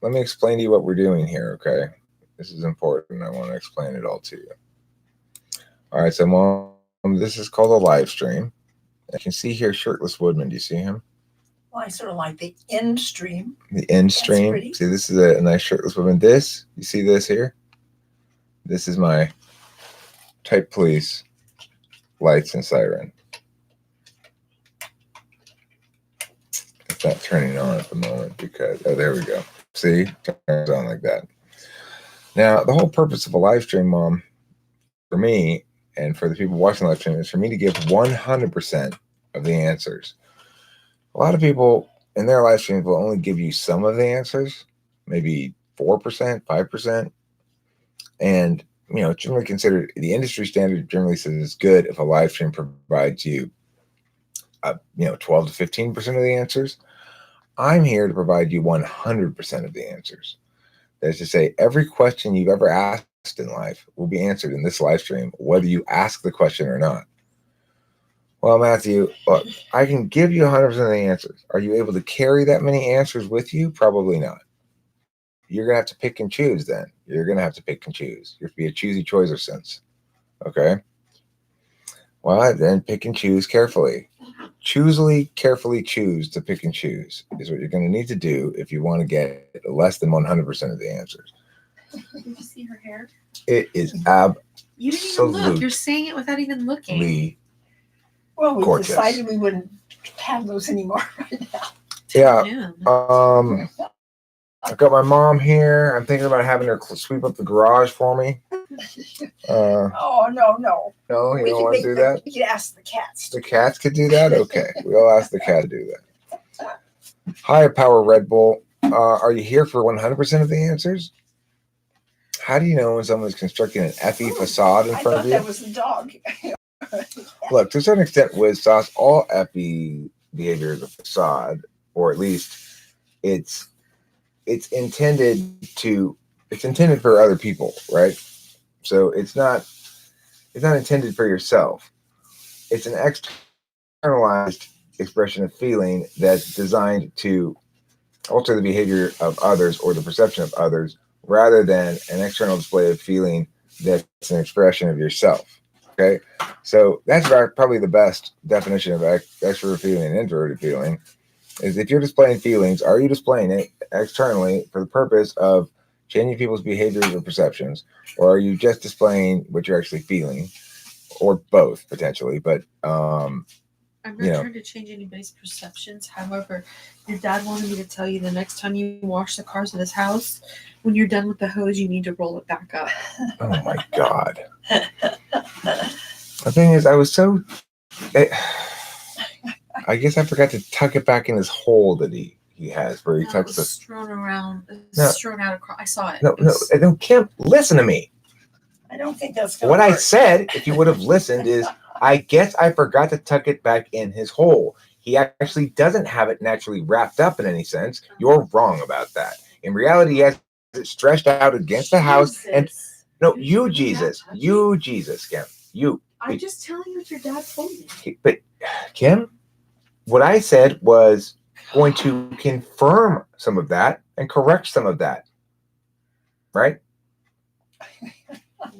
let me explain to you what we're doing here, okay? This is important. I want to explain it all to you. All right, so Mom, this is called a live stream. And you can see here Shirtless Woodman. Do you see him? Well, I sort of like the end stream. The end That's stream. pretty. See, this is a nice Shirtless Woman. This, you see this here? This is my Type Police lights and siren. It's not turning on at the moment because, oh, there we go. See, turns on like that. Now, the whole purpose of a live stream, Mom, for me and for the people watching the live stream, is for me to give 100% of the answers. A lot of people in their live streams will only give you some of the answers, maybe 4%, 5%. And, generally considered, the industry standard generally says it's good if a live stream provides you, 12 to 15% of the answers. I'm here to provide you 100% of the answers. That is to say, every question you've ever asked in life will be answered in this live stream, whether you ask the question or not. Well, Matthew, look, I can give you 100% of the answers. Are you able to carry that many answers with you? Probably not. You're going to have to pick and choose then. You're going to have to pick and choose. You have to be a choosy choicer sense. Okay? Well, then pick and choose carefully. Carefully choose to pick and choose is what you're going to need to do if you want to get less than 100% of the answers. Did you see her hair? It is You didn't even look. You're saying it without even looking. Well, we gorgeous. decided we wouldn't have those anymore right now. Yeah. I've got my mom here. I'm thinking about having her sweep up the garage for me. Oh, no. No, you don't want to do that? We could ask the cats. The cats could do that? Okay. We'll ask the cat to do that. Hi, Power Red Bull. Are you here for 100% of the answers? How do you know when someone's constructing an FE facade in front of you? That was the dog. Look, to a certain extent, with sauce, all FE behavior is a facade, or at least it's intended for other people, right? So it's not intended for yourself. It's an externalized expression of feeling that's designed to alter the behavior of others or the perception of others, rather than an external display of feeling that's an expression of yourself. Okay, so that's probably the best definition of extroverted feeling and introverted feeling. Is if you're displaying feelings, are you displaying it externally for the purpose of changing people's behaviors or perceptions, or are you just displaying what you're actually feeling, or both potentially? But I'm not trying to change anybody's perceptions. However, your dad wanted me to tell you the next time you wash the cars in his house, when you're done with the hose, you need to roll it back up. Oh my God. The thing is, I guess I forgot to tuck it back in his hole that he has, where he tucks the strewn around, strewn out across. I saw it. No, Kim, listen to me. I don't think that's what I said. If you would have listened, is I guess I forgot to tuck it back in his hole. He actually doesn't have it naturally wrapped up in any sense. You're wrong about that. In reality, he has it stretched out against the house. And no, you Jesus, Kim, you. I'm just telling you what your dad told me. But Kim, what I said was going to confirm some of that and correct some of that. Right? Wow.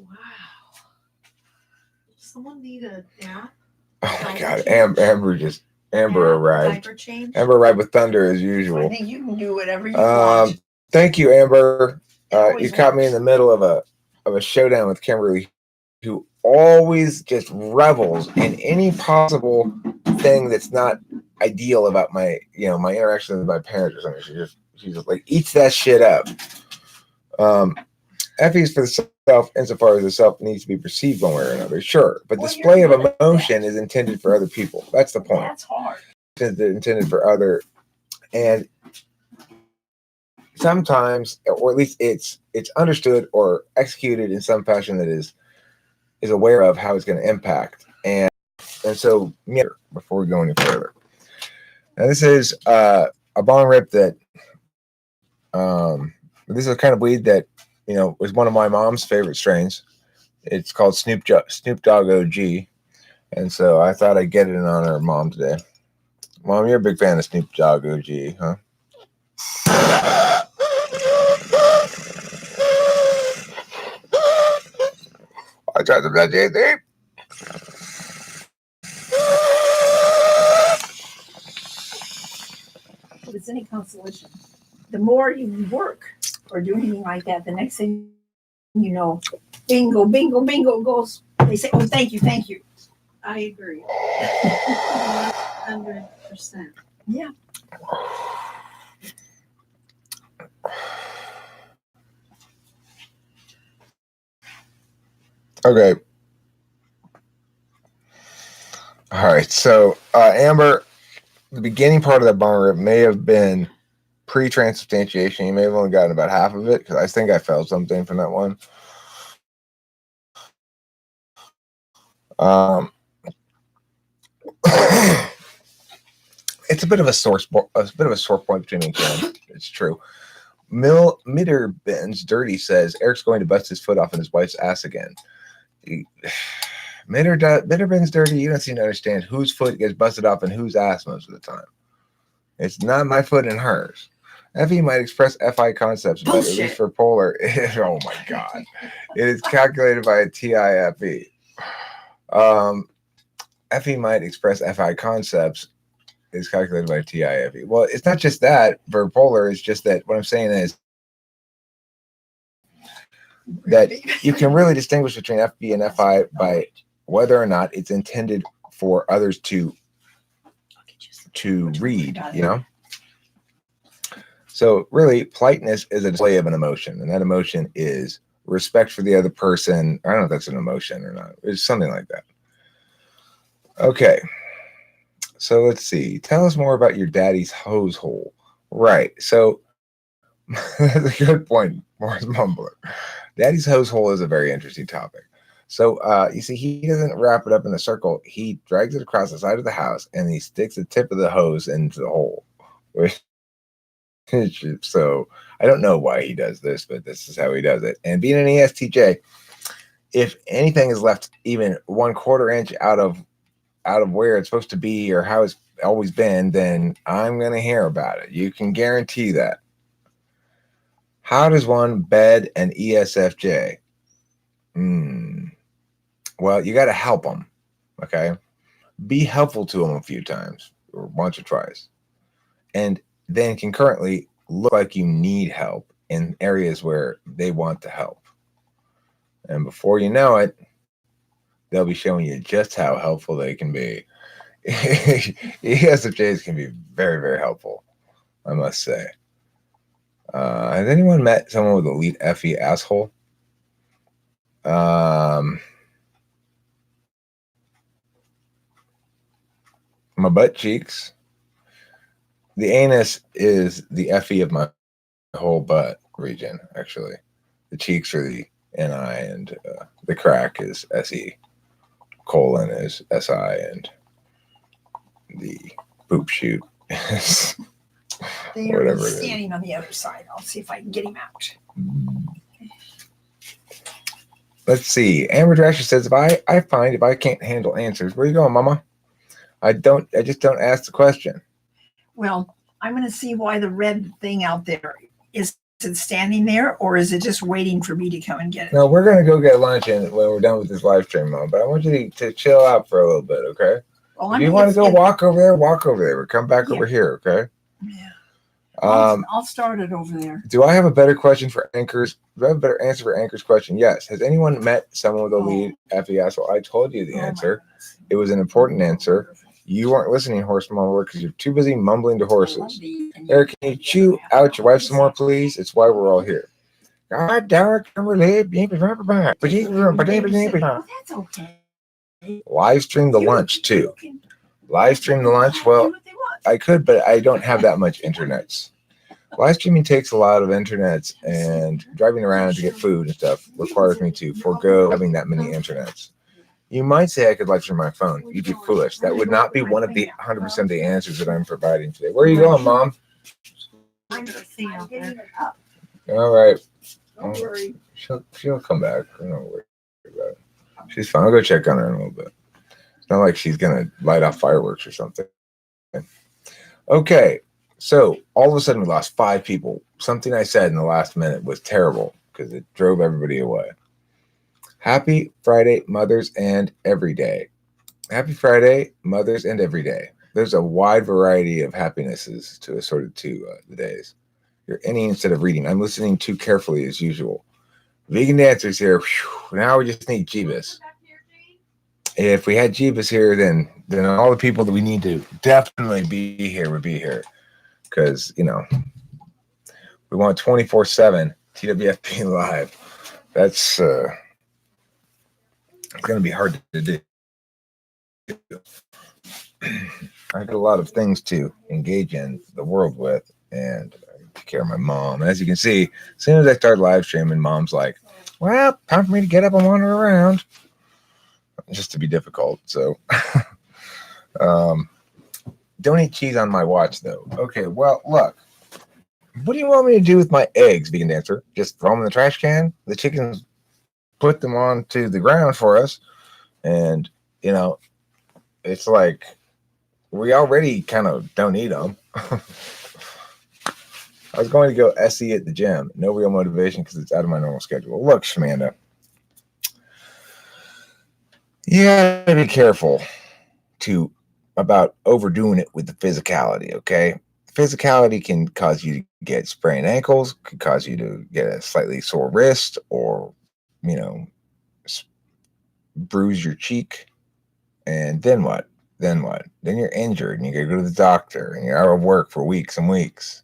Does someone need a nap? Oh my God. Amber arrived. Amber arrived with thunder as usual. I think you can do whatever you want. Thank you, Amber. You caught me in the middle of a showdown with Kimberly, who always just revels in any possible thing that's not ideal about my interaction with my parents or something. She just like eats that shit up. FE is for the self insofar as the self needs to be perceived one way or another, sure. But display of emotion is intended for other people. That's the point. That's hard. It's intended for other, and sometimes, or at least it's understood or executed in some fashion that is aware of how it's going to impact. And so, before we go any further, now this is a bong rip that this is a kind of weed that was one of my mom's favorite strains. It's called Snoop Dogg OG, and so I thought I'd get it in honor of Mom today. Mom, you're a big fan of Snoop Dogg OG, huh? from that, JC. If it's any consolation, the more you work or do anything like that, the next thing you know, bingo, bingo, bingo goes. They say, "Oh, thank you, thank you." I agree. 100%. Yeah. Okay. All right. So, Amber, the beginning part of that bong rip may have been pre-transubstantiation. You may have only gotten about half of it because I think I felt something from that one. It's a bit of a sore point between me and Ken. It's true. Mitterben's Dirty says Eric's going to bust his foot off in his wife's ass again. Mitterben's Dirty, you don't seem to understand whose foot gets busted off and whose ass most of the time. It's not my foot and hers. FE might express FI concepts, but at least for polar, oh my God. It is calculated by a TIFE. FE might express FI concepts is calculated by TIFE. Well, it's not just that for polar, it's just that what I'm saying is that you can really distinguish between FB and FI by whether or not it's intended for others to read, you know? So really, politeness is a display of an emotion, and that emotion is respect for the other person. I don't know if that's an emotion or not. It's something like that. Okay. So let's see. Tell us more about your daddy's hose hole. Right. So that's a good point, Morris Mumbler. Daddy's hose hole is a very interesting topic. So you see, he doesn't wrap it up in a circle. He drags it across the side of the house and he sticks the tip of the hose into the hole. So I don't know why he does this, but this is how he does it. And being an ESTJ, if anything is left even 1/4 inch out of where it's supposed to be or how it's always been, then I'm going to hear about it. You can guarantee that. How does one bed an ESFJ? Well, you got to help them. Okay. Be helpful to them a few times or once or twice. And then concurrently look like you need help in areas where they want to help. And before you know it, they'll be showing you just how helpful they can be. ESFJs can be very, very helpful, I must say. Has anyone met someone with a elite FE asshole? My butt cheeks. The anus is the FE of my whole butt region, actually. The cheeks are the NI, and the crack is SE. Colon is SI, and the poop shoot is They are standing on the other side. I'll see if I can get him out. Let's see. Amber Drasher says, if I can't handle answers, where are you going, Mama? I just don't ask the question. Well, I'm going to see why the red thing out there is it standing there, or is it just waiting for me to come and get it? No, we're going to go get lunch when we're done with this live stream, Mom. But I want you to chill out for a little bit, okay? Well, if you want to go walk over there, walk over there. Or come back over here, okay? Yeah. I'll start it over there. Do I have a better question for Anchor's? Do I have a better answer for Anchor's question? Yes. Has anyone met someone with a lead FE asshole? I told you the answer. It was an important answer. You weren't listening, horse mumbler, because you're too busy mumbling to horses. Eric, can you chew out your wife some more, please? It's why we're all here. God, Derek, Oh, that's okay. Live stream the lunch, too. Live stream the lunch? Well, I could, but I don't have that much internets. Live streaming takes a lot of internets, and driving around to get food and stuff requires me to forego having that many internets. You might say I could live stream my phone. You'd be foolish. That would not be one of the 100% of the answers that I'm providing today. Where are you going, Mom? I'm getting it up. All right. Don't worry. She'll come back. I don't worry about it. She's fine. I'll go check on her in a little bit. It's not like she's gonna light off fireworks or something. Okay. So all of a sudden we lost 5 people. Something I said in the last minute was terrible because it drove everybody away. Happy Friday, Mothers and Every Day. Happy Friday, Mothers and Every Day. There's a wide variety of happinesses to assorted to the days. You're any instead of reading. I'm listening too carefully as usual. Vegan dancers here. Whew, now we just need Jeebus. If we had Jeebus here, then all the people that we need to definitely be here would be here. Because, we want 24/7 TWFP live. That's going to be hard to do. I got a lot of things to engage in the world with, and I take care of my mom. And as you can see, as soon as I start live streaming, mom's like, well, time for me to get up and wander around. Just to be difficult. So, don't eat cheese on my watch, though. Okay, well, look. What do you want me to do with my eggs, Vegan Dancer? Just throw them in the trash can? The chickens put them onto the ground for us. And, it's like we already kind of don't eat them. I was going to go SE at the gym. No real motivation because it's out of my normal schedule. Look, Shamanda. You gotta be careful about overdoing it with the physicality, okay? Physicality can cause you to get sprained ankles, could cause you to get a slightly sore wrist, or, bruise your cheek. And then what? Then you're injured and you gotta go to the doctor and you're out of work for weeks and weeks.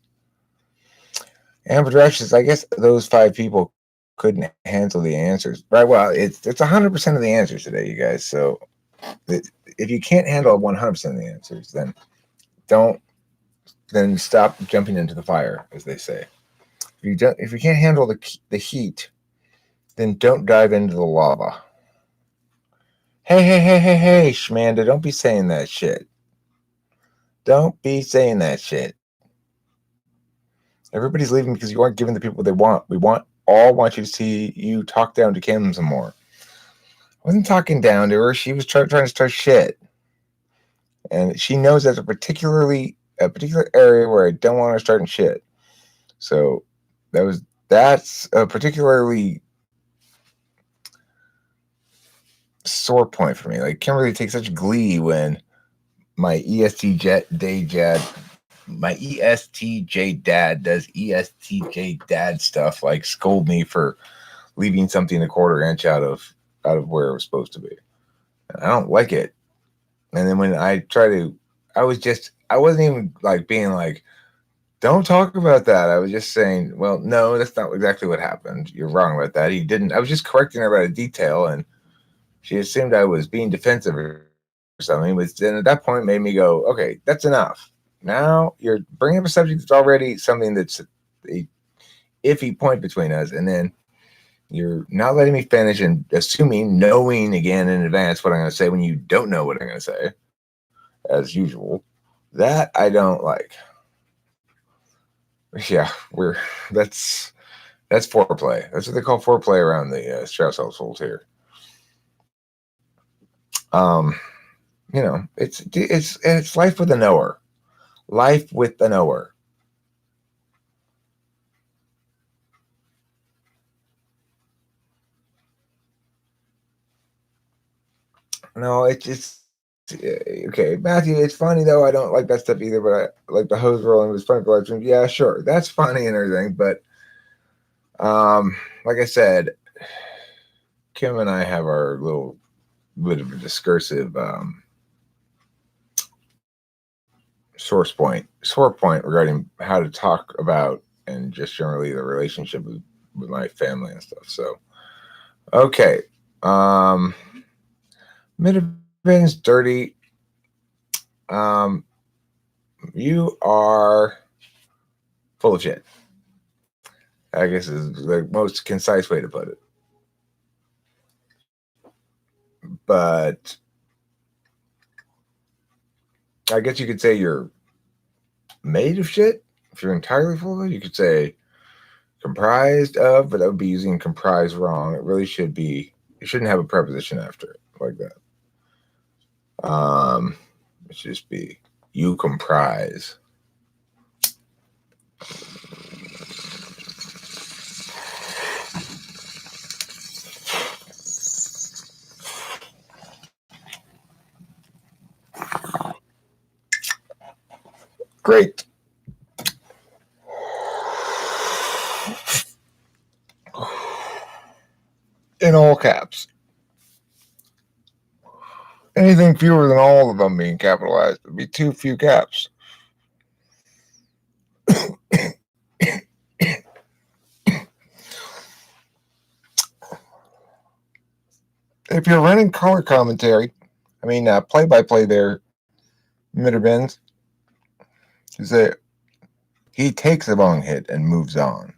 And for directions, I guess those 5 people couldn't handle the answers. Right? Well, it's 100% of the answers today, you guys. So if you can't handle 100% of the answers, then stop jumping into the fire, as they say. If you can't handle the heat, then don't dive into the lava. Hey, Shmanda, don't be saying that shit. Don't be saying that shit. Everybody's leaving because you aren't giving the people they want. We all want you to see you talk down to Kim some more. I wasn't talking down to her. She was trying to start shit. And she knows that's a particular area where I don't want her starting shit. So that's a particularly sore point for me. Like, Kimberly takes such glee when my ESTJ dad does ESTJ dad stuff, like scold me for leaving something a quarter inch out of where it was supposed to be. I don't like it. And then when I wasn't even like being like, don't talk about that. I was just saying, well, no, that's not exactly what happened. You're wrong about that. He didn't. I was just correcting her about a detail, and she assumed I was being defensive or something. Which then at that point made me go, okay, that's enough. Now you're bringing up a subject that's already something that's a iffy point between us, and then you're not letting me finish and knowing again in advance what I'm going to say when you don't know what I'm going to say, as usual. That I don't like. Yeah, that's foreplay. That's what they call foreplay around the Strauss household here. It's life with a knower. Life with a knower. No, it's just okay, Matthew. It's funny though. I don't like that stuff either. But I like the hose rolling was funny for live stream. Yeah, sure, that's funny and everything. But like I said, Kim and I have our little bit of a discursive sore point regarding how to talk about and just generally the relationship with my family and stuff. So, okay. Mid-Bing's dirty. You are full of shit. I guess is the most concise way to put it. But I guess you could say you're made of shit. If you're entirely full of it, you could say comprised of, but that would be using comprise wrong. It really should be, you shouldn't have a preposition after it like that. It should just be you comprise. Great. In all caps. Anything fewer than all of them being capitalized would be too few caps. If you're running color commentary, play-by-play there, Mitterbins, you say, he takes a long hit and moves on.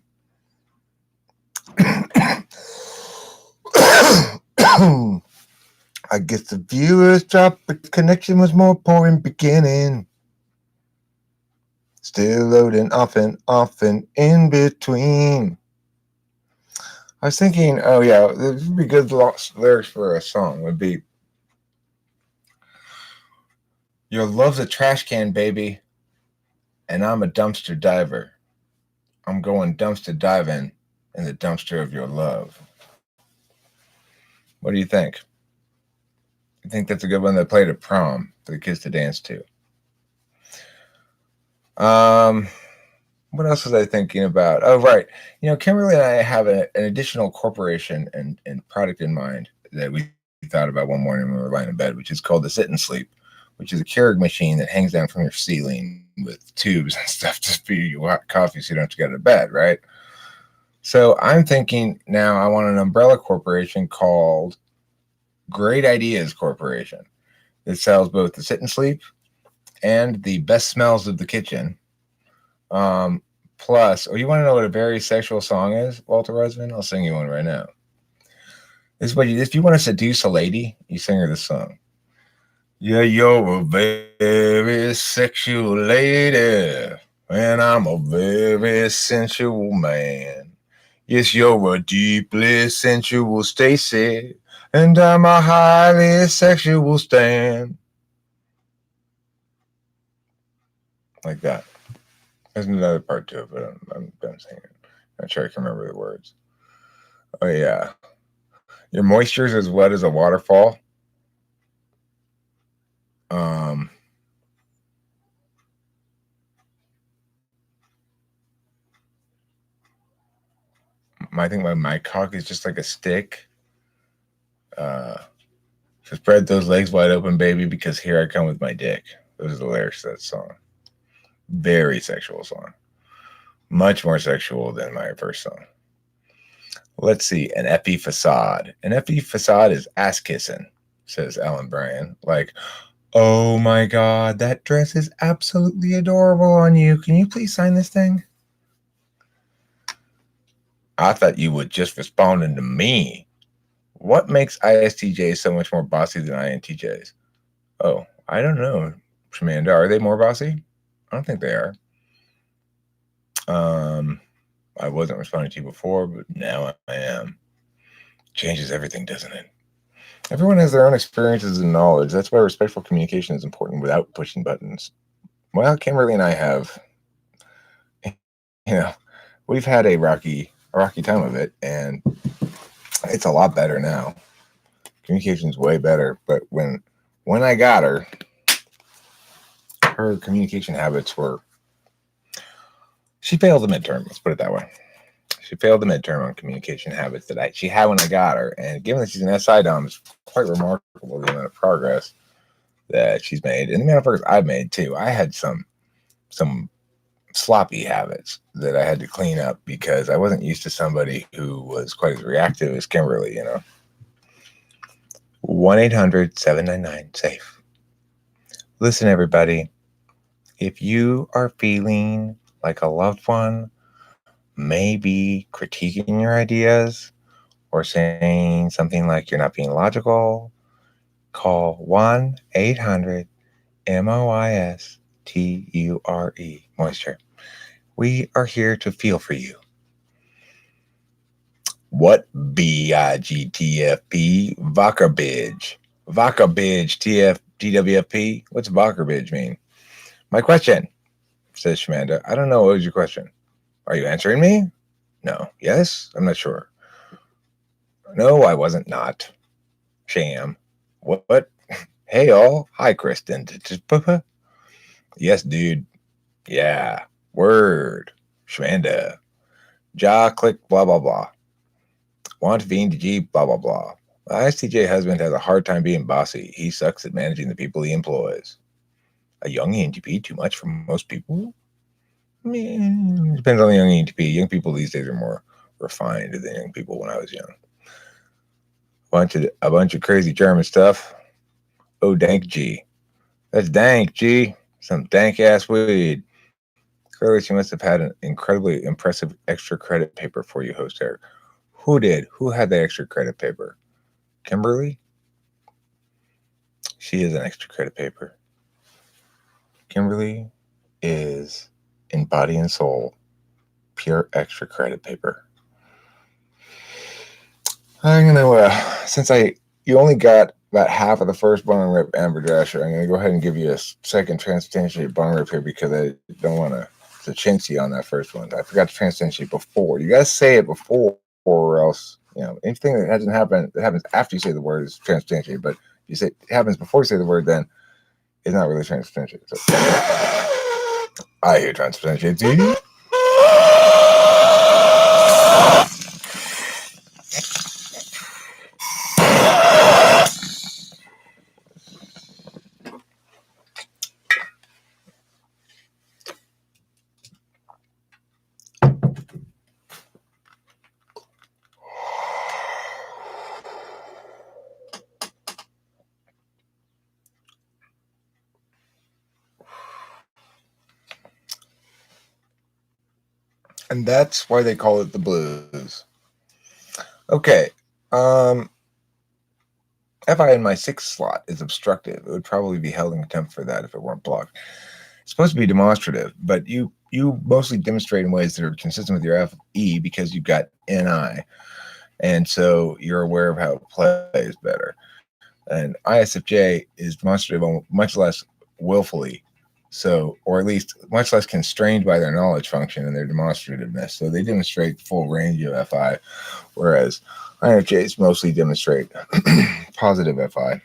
I guess the viewers dropped, but the connection was more poor in beginning. Still loading off and in between. I was thinking, oh yeah, this would be good lyrics for a song. Would be, your love's a trash can, baby, and I'm a dumpster diver. I'm going dumpster diving in the dumpster of your love. What do you think? I think that's a good one that played at prom for the kids to dance to. What else was I thinking about? Oh, right. Kimberly and I have an additional corporation and product in mind that we thought about one morning when we were lying in bed, which is called the Sit and Sleep, which is a Keurig machine that hangs down from your ceiling with tubes and stuff to feed you hot coffee so you don't have to get out of bed, right? So I'm thinking now I want an umbrella corporation called Great Ideas Corporation that sells both the Sit and Sleep and the best smells of the kitchen. Plus, you want to know what a very sexual song is, Walter Rusman? I'll sing you one right now. This is what if you want to seduce a lady, you sing her this song. Yeah, you're a very sexual lady, and I'm a very sensual man. Yes, you're a deeply sensual Stacy, and I'm a highly sexual Stan. Like that. There's another part to it, but I'm done saying it. I'm not sure I can remember the words. Oh, yeah. Your moisture's as wet as a waterfall. I think my cock is just like a stick. So spread those legs wide open, baby, because here I come with my dick. Those are the lyrics to that song. Very sexual song. Much more sexual than my first song. Let's see. An Effie facade. An Effie facade is ass kissing, says Alan Bryan. Like, oh my God, that dress is absolutely adorable on you. Can you please sign this thing? I thought you were just responding to me. What makes ISTJs so much more bossy than INTJs? Oh, I don't know, Shamanda. Are they more bossy? I don't think they are. I wasn't responding to you before, but now I am. Changes everything, doesn't it? Everyone has their own experiences and knowledge. That's why respectful communication is important without pushing buttons. Well, Kimberly and I have, we've had a rocky time of it, and it's a lot better now. Communication's way better, but when I got her communication habits were, she failed the midterm, let's put it that way. She failed the midterm on communication habits that she had when I got her, and given that she's an SI dom, it's quite remarkable the amount of progress that she's made, and the amount of progress I've made too. I had some sloppy habits that I had to clean up because I wasn't used to somebody who was quite as reactive as Kimberly, 1-800-799-SAFE. Listen, everybody, if you are feeling like a loved one may be critiquing your ideas or saying something like you're not being logical, call 1-800-MOISTURE, moisture. We are here to feel for you. What BIGTFP? Vakarbidge. Vakarbidge TWFP? What's Vakarbidge mean? My question, says Shamanda. I don't know. What was your question? Are you answering me? No. Yes? I'm not sure. No, I wasn't not. Sham. What? Hey, all. Hi, Kristen. Yes, dude. Yeah. Word. Shmanda. Ja click blah blah blah. Want Veen to G blah blah blah. My ISTJ husband has a hard time being bossy. He sucks at managing the people he employs. A young ENTP too much for most people? Depends on the young ENTP. Young people these days are more refined than young people when I was young. A bunch of crazy German stuff. Oh, dank G. That's dank G. Some dank ass weed. Clearly, she must have had an incredibly impressive extra credit paper for you, host Eric. Who did? Who had the extra credit paper? Kimberly? She is an extra credit paper. Kimberly is in body and soul pure extra credit paper. I'm gonna since you only got about half of the first bong rip, Amber Dasher, I'm gonna go ahead and give you a second transubstantiate bong rip here because I don't want to chintzy on that first one. I forgot to transubstantiate before. You guys say it before, or else anything that hasn't happened that happens after you say the word is transubstantiate. But if you say it happens before you say the word, then it's not really transubstantiate. So I hear transubstantiate. And that's why they call it the blues. Okay. FI in my 6th slot is obstructive. It would probably be held in contempt for that if it weren't blocked. It's supposed to be demonstrative, but you mostly demonstrate in ways that are consistent with your FE because you've got NI. And so you're aware of how it plays better. And ISFJ is demonstrative much less willfully. So, or at least much less constrained by their knowledge function and their demonstrativeness. So they demonstrate the full range of FI, whereas INFJs mostly demonstrate positive FI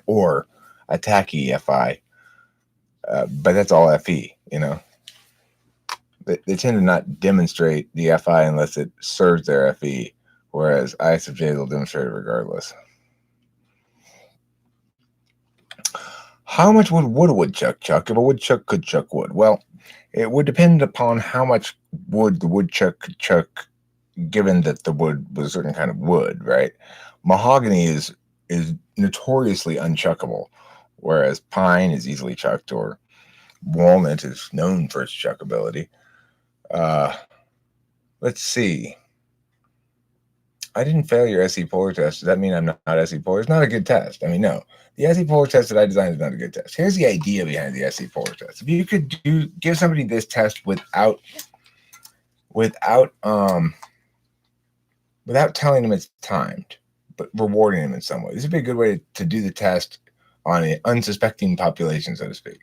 or attacky FI, but that's all FE, They tend to not demonstrate the FI unless it serves their FE, whereas ISFJs will demonstrate it regardless. How much would a woodchuck chuck if a woodchuck could chuck wood? Well, it would depend upon how much wood the woodchuck could chuck, given that the wood was a certain kind of wood, right? Mahogany is notoriously unchuckable, whereas pine is easily chucked, or walnut is known for its chuckability. Let's see. I didn't fail your SE polar test. Does that mean I'm not SE polar? It's not a good test. I mean, no. The SE polar test that I designed is not a good test. Here's the idea behind the SE polar test. If you could give somebody this test without telling them it's timed, but rewarding them in some way. This would be a good way to do the test on an unsuspecting population, so to speak.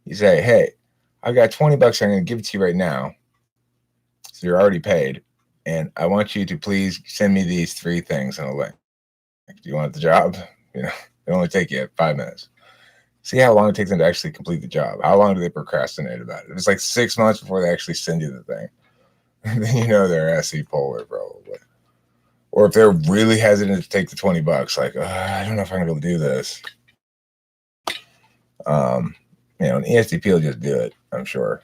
You say, hey, I've got $20. I'm going to give it to you right now. So you're already paid. And I want you to please send me these 3 things in a link. Do you want the job? It only take you 5 minutes. See how long it takes them to actually complete the job. How long do they procrastinate about it? If it's like 6 months before they actually send you the thing, then they're SE polar probably. Or if they're really hesitant to take the $20, like, I don't know if I'm going to be able to do this. An ESTP will just do it, I'm sure.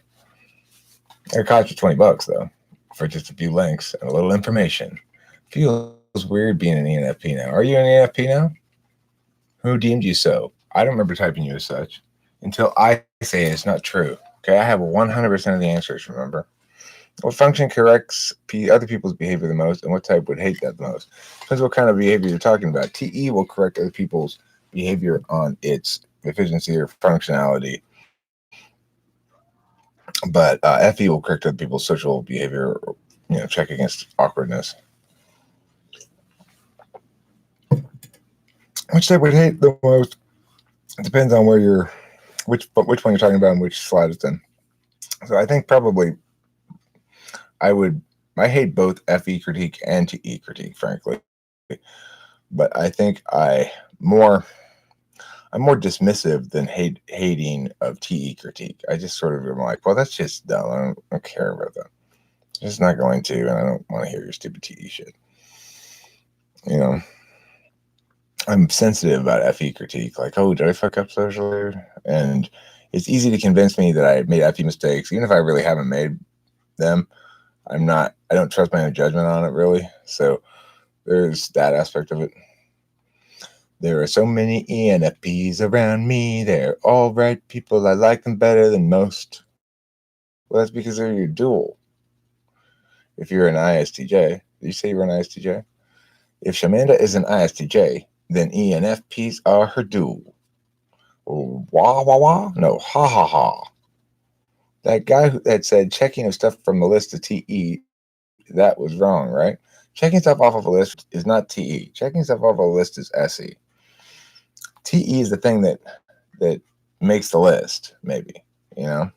It costs you $20 though, for just a few links and a little information. Feels weird being an ENFP now. Are you an ENFP now? Who deemed you so? I don't remember typing you as such until I say it's not true. Okay, I have 100% of the answers, remember? What function corrects other people's behavior the most, and what type would hate that the most? Depends what kind of behavior you're talking about. TE will correct other people's behavior on its efficiency or functionality, but FE will correct other people's social behavior, or, check against awkwardness. Which type would hate the most? It depends on which one you're talking about and which slide it's in. So I think probably I hate both FE critique and TE critique, frankly. But I think I I'm more dismissive than hating of TE critique. I just sort of am like, well, that's just dumb. I don't care about that. I'm just not going to, and I don't want to hear your stupid TE shit. You know, I'm sensitive about FE critique. Like, oh, did I fuck up socially? And it's easy to convince me that I made FE mistakes, even if I really haven't made them. I don't trust my own judgment on it, really. So there's that aspect of it. There are so many ENFPs around me. They're all right people. I like them better than most. Well, that's because they're your dual. If you're an ISTJ, did you say you're an ISTJ? If Shamanda is an ISTJ, then ENFPs are her dual. Wah, wah, wah? No, ha, ha, ha. That guy that said checking of stuff from the list of TE, that was wrong, right? Checking stuff off of a list is not TE. Checking stuff off of a list is SE. TE is the thing that makes the list, maybe, that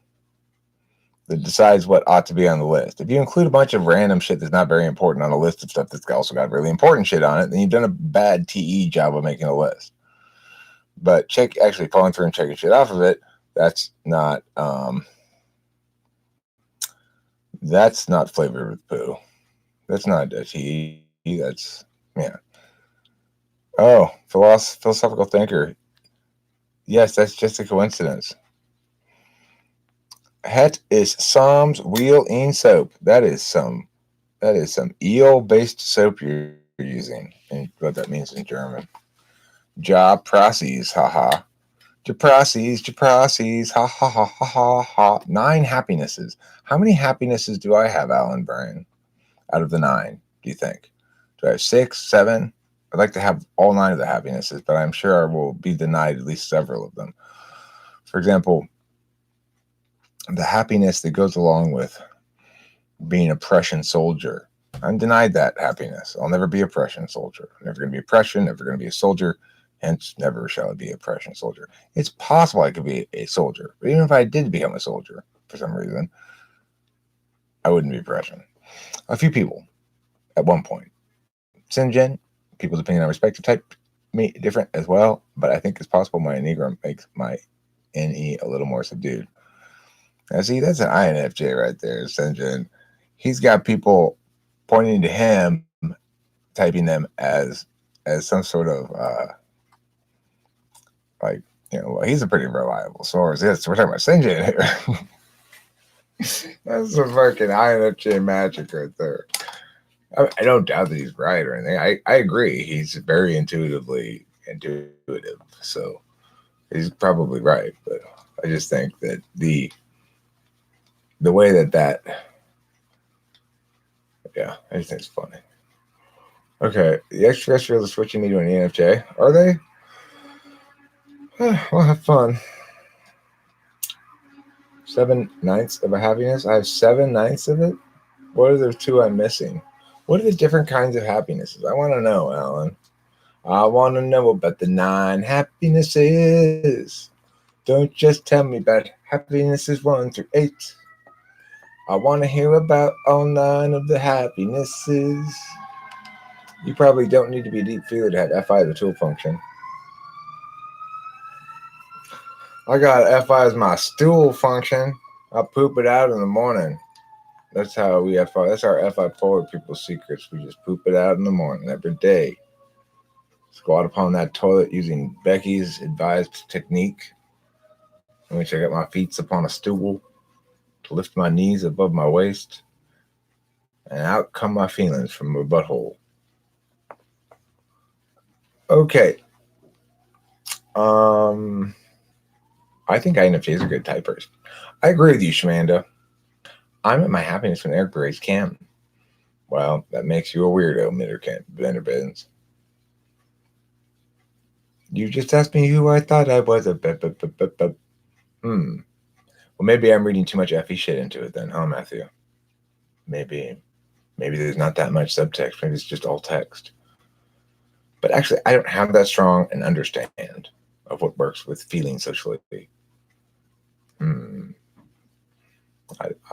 decides what ought to be on the list. If you include a bunch of random shit that's not very important on a list of stuff that's also got really important shit on it, then you've done a bad TE job of making a list. But actually following through and checking shit off of it, that's not flavored with poo. That's not a TE. That's, yeah. Oh, philosophical thinker. Yes, that's just a coincidence. Het is soms wheel in soap. That is some eel-based soap you're using, and what that means in German. Ja pracies, haha. Ja pracies, ha ha ha ha ha ha. 9 happinesses. How many happinesses do I have, Alan Bryan? Out of the 9, do you think? Do I have 6, 7? I'd like to have all 9 of the happinesses, but I'm sure I will be denied at least several of them. For example, the happiness that goes along with being a Prussian soldier. I'm denied that happiness. I'll never be a Prussian soldier. I'm never going to be a Prussian, never going to be a soldier, hence never shall I be a Prussian soldier. It's possible I could be a soldier, but even if I did become a soldier for some reason, I wouldn't be Prussian. A few people at one point. Sinjin, people's opinion on respective type me different as well, but I think it's possible my Enneagram makes my NE a little more subdued. Now, see, that's an INFJ right there, Sinjin. He's got people pointing to him, typing them as some sort of well, he's a pretty reliable source. Yes, we're talking about Sinjin here. That's some fucking INFJ magic right there. I don't doubt that he's right or anything. I agree. He's very intuitive, so he's probably right. But I just think that the way that yeah, I just think it's funny. Okay, the extraterrestrials are switching me to an ENFJ. Are they? Well, have fun. 7/9 of a happiness. I have 7/9 of it. What are the 2 I'm missing? What are the different kinds of happinesses? I want to know, Alan. I want to know about the 9 happinesses. Don't just tell me about happinesses 1 through 8. I want to hear about all 9 of the happinesses. You probably don't need to be a deep feeler to have FI as a tool function. I got FI as my stool function. I poop it out in the morning. That's how we FI. That's our FI forward people's secrets. We just poop it out in the morning every day. Squat upon that toilet using Becky's advised technique, in which I got my feet upon a stool to lift my knees above my waist, and out come my feelings from my butthole. Okay. I think INFJs are good typers. I agree with you, Shamanda. I'm at my happiness when Eric Berets Cam. Well, that makes you a weirdo, Benderbins. You just asked me who I thought I was. Well, maybe I'm reading too much FE shit into it then, huh, Matthew? Maybe there's not that much subtext. Maybe it's just all text. But actually, I don't have that strong an understand of what works with feeling socially.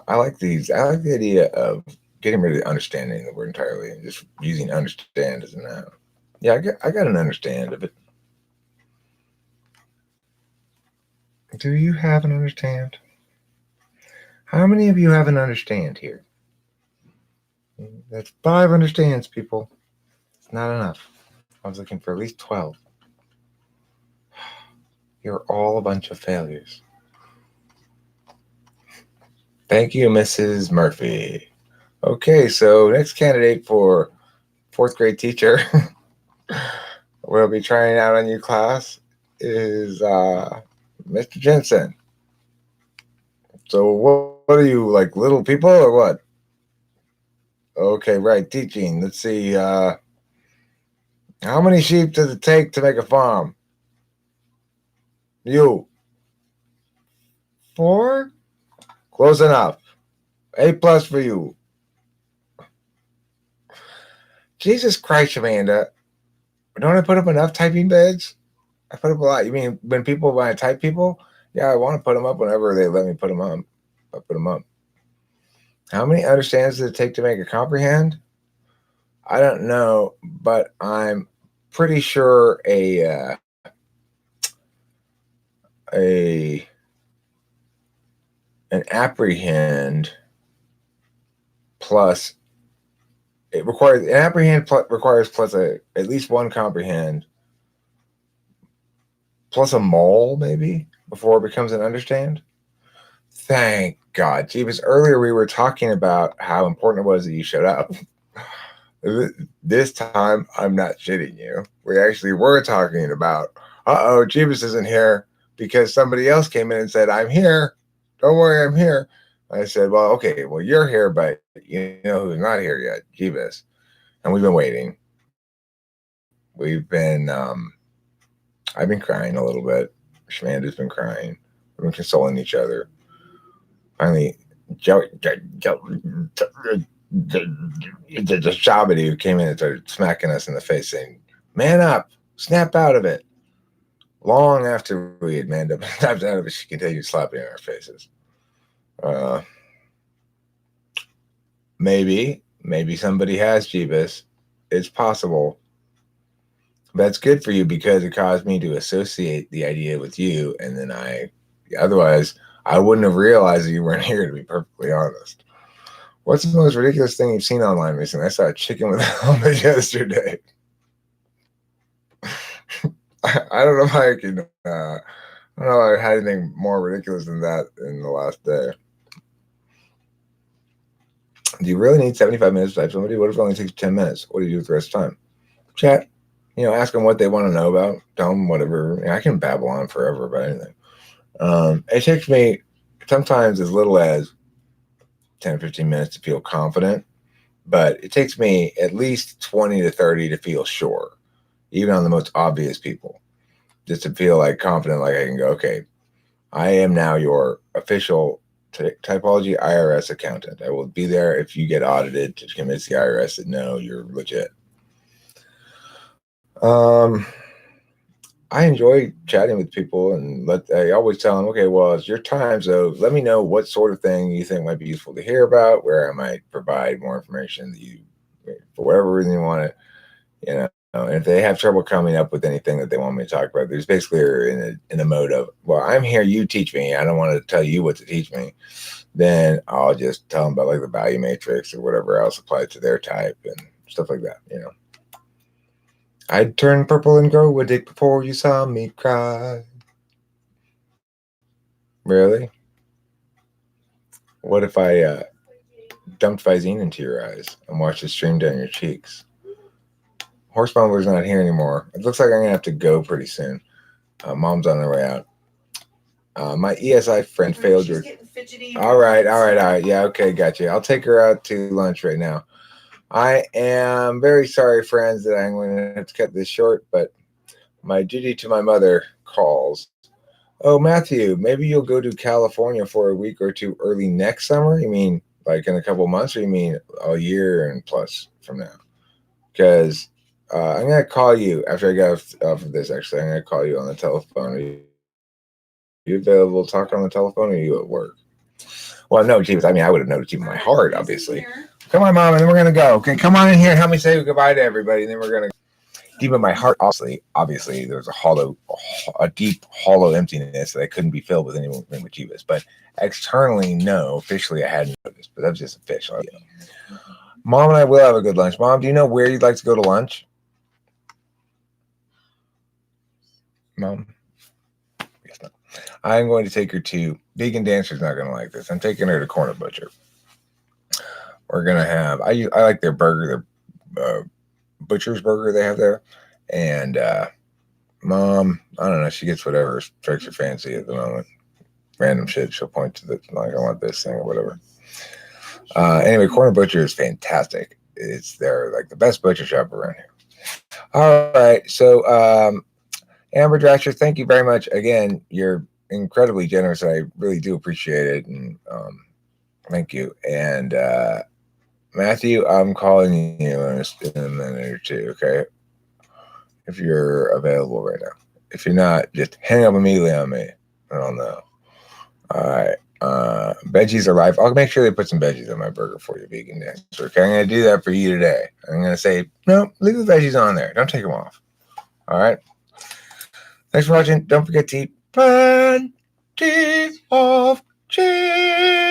I like these. I like the idea of getting rid of the understanding of the word entirely and just using understand as a noun. Yeah, I got an understand of it. Do you have an understand? How many of you have an understand here? That's 5 understands, people. It's not enough. I was looking for at least 12. You're all a bunch of failures. Thank you, Mrs. Murphy. Okay, so next candidate for 4th grade teacher we'll be trying out on you class is Mr. Jensen. So what are you, like little people or what? Okay, right, teaching. Let's see. How many sheep does it take to make a farm? You. 4? Close enough. A+ for you. Jesus Christ, Amanda. Don't I put up enough typing beds? I put up a lot. You mean when I type people? Yeah, I want to put them up whenever they let me put them up. I put them up. How many understands does it take to make a comprehend? I don't know, but I'm pretty sure an apprehend plus it requires an apprehend requires plus at least one comprehend plus a mole maybe before it becomes an understand. Thank God. Jeebus, earlier we were talking about how important it was that you showed up. This time, I'm not shitting you. We actually were talking about, Jeebus isn't here because somebody else came in and said, I'm here. Don't worry, I'm here. I said, well, okay, well, you're here, but you know who's not here yet? Jeebus. And we've been waiting. We've been, I've been crying a little bit. Shamanda's been crying. We've been consoling each other. Finally, the Shabbat who came in and started smacking us in the face saying, man up, snap out of it. Long after we had manned up and snapped out of it, she continued slapping in our faces. Maybe somebody has Jeebus. It's possible. That's good for you because it caused me to associate the idea with you, and then otherwise I wouldn't have realized that you weren't here, to be perfectly honest. What's the most ridiculous thing you've seen online recently? I saw a chicken with a helmet yesterday. I don't know if I can. I don't know if I had anything more ridiculous than that in the last day. Do you really need 75 minutes to type somebody? What if it only takes 10 minutes? What do you do with the rest of the time? Chat. Ask them what they want to know about. Tell them whatever. I can babble on forever about anything. It takes me sometimes as little as 10 or 15 minutes to feel confident, but it takes me at least 20 to 30 to feel sure, even on the most obvious people, just to feel like confident, like I can go, okay, I am now your official Typology IRS accountant. I will be there if you get audited to convince the IRS that no, you're legit. I enjoy chatting with people, and I always tell them, okay, well, it's your time, so let me know what sort of thing you think might be useful to hear about, where I might provide more information that you, for whatever reason you want it, and if they have trouble coming up with anything that they want me to talk about, there's basically in a mode of, well, I'm here, you teach me. I don't want to tell you what to teach me. Then I'll just tell them about like the value matrix or whatever else applies to their type and stuff like that, I'd turn purple and grow a dick before you saw me cry. Really? What if I dumped Visine into your eyes and watched it stream down your cheeks? Horse Bumbler's not here anymore. It looks like I'm going to have to go pretty soon. Mom's on her way out. My ESI friend failed your... All right. Yeah, okay, gotcha. I'll take her out to lunch right now. I am very sorry, friends, that I'm going to have to cut this short, but my duty to my mother calls. Oh, Matthew, maybe you'll go to California for a week or two early next summer? You mean like in a couple of months, or you mean a year and plus from now? Because I'm going to call you after I get off of this, actually. I'm going to call you on the telephone. Are you available to talk on the telephone, or are you at work? Well, no, Jeeves, I would have noticed you in my heart, obviously. Come on, Mom, and then we're going to go. Okay, come on in here and help me say goodbye to everybody, and then we're going to... deep in my heart, obviously, there's a deep, hollow emptiness that I couldn't be filled with anything with Chivas. But externally, no, officially, I hadn't noticed. But that's just official. Mom and I will have a good lunch. Mom, do you know where you'd like to go to lunch? Mom? Yes, no. I'm going to take her to Vegan Dancer's not going to like this. I'm taking her to Corner Butcher. We're going to have, I like their burger, their butcher's burger they have there. And Mom, I don't know, she gets whatever strikes her fancy at the moment. Random shit. She'll point to the, like, I want this thing or whatever. Anyway, Corner Butcher is fantastic. They're like the best butcher shop around here. All right. So, Amber Dratcher, thank you very much. Again, you're incredibly generous. I really do appreciate it. And thank you. And Matthew, I'm calling you in a minute or two, okay? If you're available right now. If you're not, just hang up immediately on me. I don't know. All right. Veggies are live. I'll make sure they put some veggies on my burger for you, Vegan Dancer. Okay, I'm going to do that for you today. I'm going to say, no, leave the veggies on there. Don't take them off. All right. Thanks for watching. Don't forget to eat plenty of cheese.